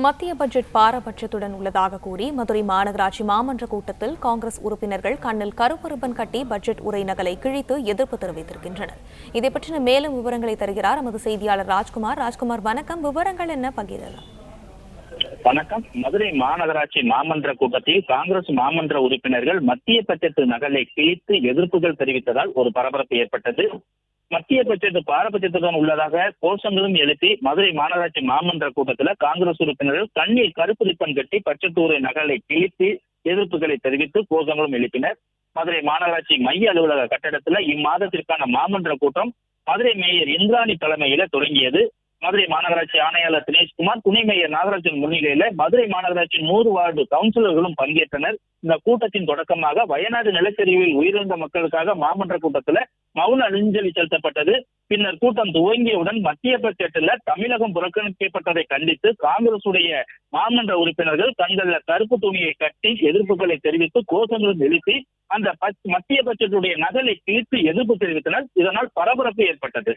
மத்திய பட்ஜெட் பாரபட்சத்துடன் உள்ளதாக கூறி மதுரை மாநகராட்சி மாமன்ற கூட்டத்தில் காங்கிரஸ் உறுப்பினர்கள் கண்ணில் கருப்பு ரிப்பன் கட்டி பட்ஜெட் உரை நகலை கிழித்து எதிர்ப்பு தெரிவித்திருக்கின்றனர். இதை பற்றின மேலும் விவரங்களை தருகிறார் நமது செய்தியாளர் ராஜ்குமார். வணக்கம். விவரங்கள் என்ன பகிரலாம்? வணக்கம். மதுரை மாநகராட்சி மாமன்ற கூட்டத்தில் காங்கிரஸ் மாமன்ற உறுப்பினர்கள் மத்திய பட்ஜெட் நகலை கிழித்து எதிர்ப்புகள் தெரிவித்ததால் ஒரு பரபரப்பு ஏற்பட்டது. மத்திய பட்ஜெட் பாரபட்சத்துடன் உள்ளதாக கோஷங்களும் எழுப்பி மதுரை மாநகராட்சி மாமன்ற கூட்டத்தில் காங்கிரஸ் உறுப்பினர்கள் கண்ணில் கருப்பு ரிப்பன் கட்டி பட்ஜெட் உரை நகலை கிழித்து எதிர்ப்புகளை தெரிவித்து கோஷங்களும் எழுப்பினர். மதுரை மாநகராட்சி மைய அலுவலக கட்டடத்தில் இம்மாதத்திற்கான மாமன்ற கூட்டம் மதுரை மேயர் இந்திராணி தலைமையில தொடங்கியது. மதுரை மாநகராட்சி ஆணையாளர் தினேஷ்குமார், துணை மேயர் நாகராஜன் முன்னிலையில மதுரை மாநகராட்சி 100 வார்டு கவுன்சிலர்களும் பங்கேற்றனர். இந்த கூட்டத்தின் தொடக்கமாக வயநாடு நிலச்சரிவில் உயிரிழந்த மக்களுக்காக மாமன்ற கூட்டத்துல மௌன அஞ்சலி செலுத்தப்பட்டது. பின்னர் கூட்டம் துவங்கியவுடன் மத்திய பட்ஜெட்ல தமிழகம் புறக்கணிக்கப்பட்டதை கண்டித்து காங்கிரஸ் உடைய மாமன்ற உறுப்பினர்கள் கண்கள்ல கருப்பு துணியை கட்டி எதிர்ப்புகளை தெரிவித்து கோஷங்களும் எழுப்பி அந்த மத்திய பட்ஜெட்டுடைய நகலை கிழித்து எதிர்ப்பு தெரிவித்தனர். இதனால் பரபரப்பு ஏற்பட்டது.